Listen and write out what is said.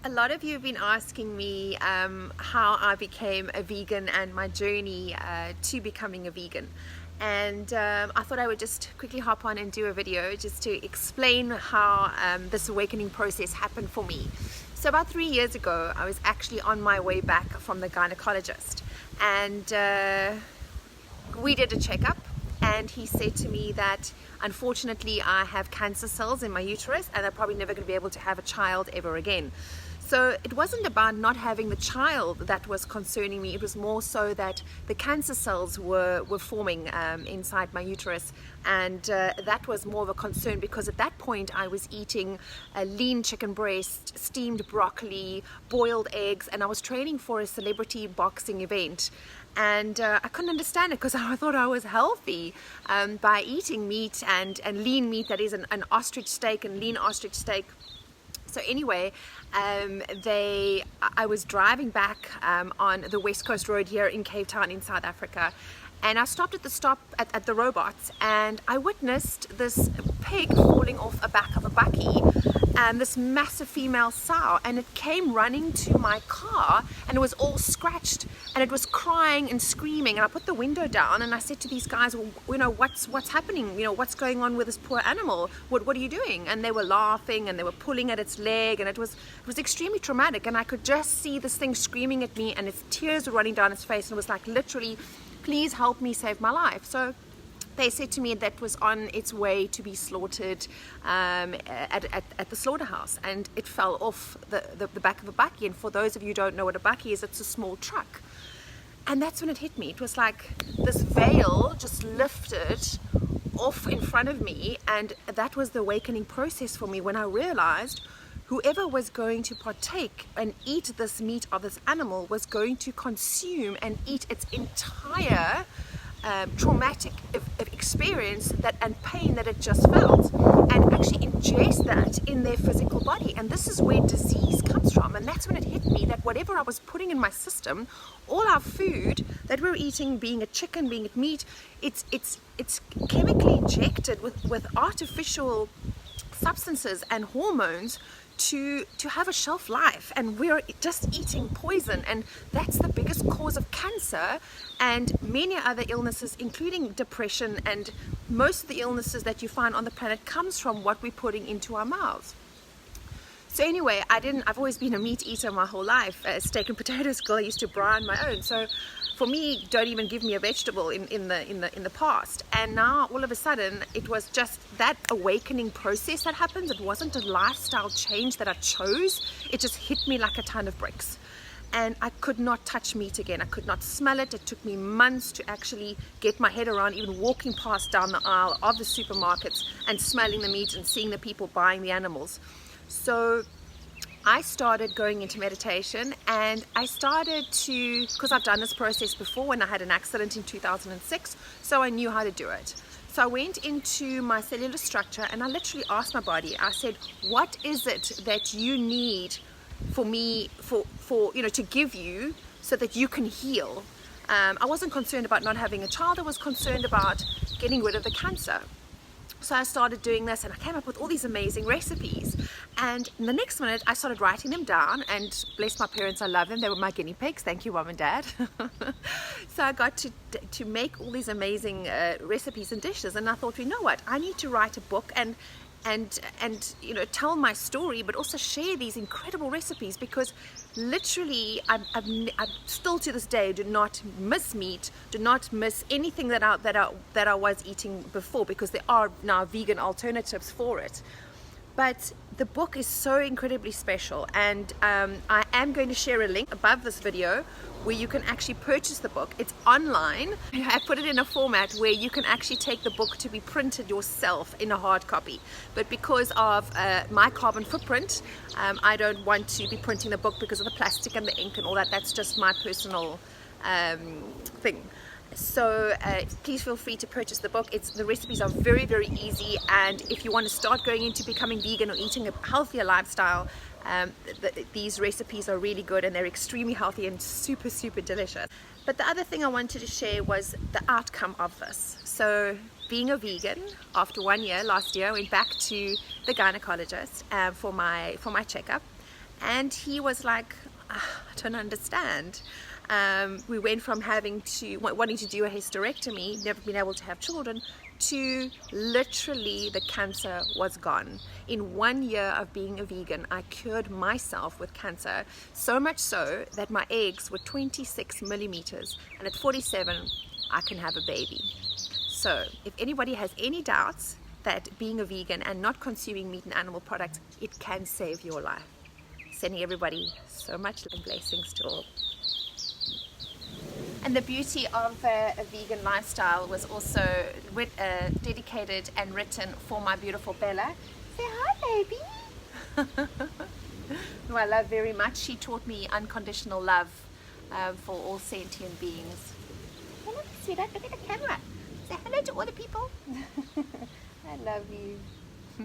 A lot of you have been asking me how I became a vegan and my journey to becoming a vegan. And I thought I would just quickly hop on and do a video just to explain how this awakening process happened for me. So about 3 years ago, I was actually on my way back from the gynecologist, and we did a checkup, and he said to me that unfortunately I have cancer cells in my uterus and I'm probably never going to be able to have a child ever again. So it wasn't about not having the child that was concerning me, it was more so that the cancer cells were forming inside my uterus, and that was more of a concern because at that point I was eating a lean chicken breast, steamed broccoli, boiled eggs, and I was training for a celebrity boxing event. And I couldn't understand it because I thought I was healthy by eating meat and lean meat, that is an ostrich steak and lean ostrich steak. So anyway, I was driving back on the West Coast Road here in Cape Town in South Africa, and I stopped at the robots, and I witnessed this pig falling off the back of a bakkie, and this massive female sow, and it came running to my car, and it was all scratched, and it was crying and screaming. And I put the window down, and I said to these guys, well, you know, what's happening? You know, what's going on with this poor animal? What are you doing? And they were laughing, and they were pulling at its leg, and it was extremely traumatic. And I could just see this thing screaming at me, and its tears were running down its face, and it was like, literally, please help me save my life. So they said to me that was on its way to be slaughtered at the slaughterhouse, and it fell off the back of a bakkie. And for those of you who don't know what a bakkie is, it's a small truck. And that's when it hit me. It was like this veil just lifted off in front of me, and that was the awakening process for me when I realized whoever was going to partake and eat this meat of this animal was going to consume and eat its entire traumatic experience and pain that it just felt, and actually ingest that in their physical body. And this is where disease comes from. And that's when it hit me that whatever I was putting in my system, all our food that we're eating, being it chicken, being it meat, it's chemically injected with artificial substances and hormones to have a shelf life, and we're just eating poison, and that's the biggest cause of cancer and many other illnesses, including depression. And most of the illnesses that you find on the planet comes from what we're putting into our mouths. So anyway, I've always been a meat eater my whole life. Steak and potatoes girl, I used to brine my own. So for me, don't even give me a vegetable in the past. And now all of a sudden, it was just that awakening process that happens. It wasn't a lifestyle change that I chose. It just hit me like a ton of bricks. And I could not touch meat again. I could not smell it. It took me months to actually get my head around even walking past down the aisle of the supermarkets and smelling the meat and seeing the people buying the animals. So I started going into meditation, and I started to, because I've done this process before when I had an accident in 2006, so I knew how to do it. So I went into my cellular structure and I literally asked my body, I said, what is it that you need for me, for you know, to give you so that you can heal? I wasn't concerned about not having a child, I was concerned about getting rid of the cancer. So I started doing this, and I came up with all these amazing recipes, and in the next minute I started writing them down, and bless my parents, I love them, they were my guinea pigs, thank you Mom and Dad. So I got to make all these amazing recipes and dishes, and I thought, you know what, I need to write a book and you know, tell my story, but also share these incredible recipes, because literally I'm still to this day do not miss meat, do not miss anything that I was eating before, because there are now vegan alternatives for it. But the book is so incredibly special, and I am going to share a link above this video where you can actually purchase the book. It's online. I put it in a format where you can actually take the book to be printed yourself in a hard copy. But because of my carbon footprint, I don't want to be printing the book because of the plastic and the ink and all that. That's just my personal thing. So please feel free to purchase the book. The recipes are very, very easy, and if you want to start going into becoming vegan or eating a healthier lifestyle, these recipes are really good, and they're extremely healthy and super, super delicious. But the other thing I wanted to share was the outcome of this. So being a vegan, after 1 year, last year, I went back to the gynecologist for my checkup. And he was like, "Ah, I don't understand." We went from wanting to do a hysterectomy, never been able to have children, to literally the cancer was gone. In 1 year of being a vegan, I cured myself with cancer, so much so that my eggs were 26 millimeters, and at 47 I can have a baby. So if anybody has any doubts that being a vegan and not consuming meat and animal products, it can save your life. Sending everybody so much love and blessings to all. And the beauty of a vegan lifestyle was also dedicated and written for my beautiful Bella. Say hi, baby. Who I love very much. She taught me unconditional love for all sentient beings. Hello, sweetheart. Look at the camera. Say hello to all the people. I love you.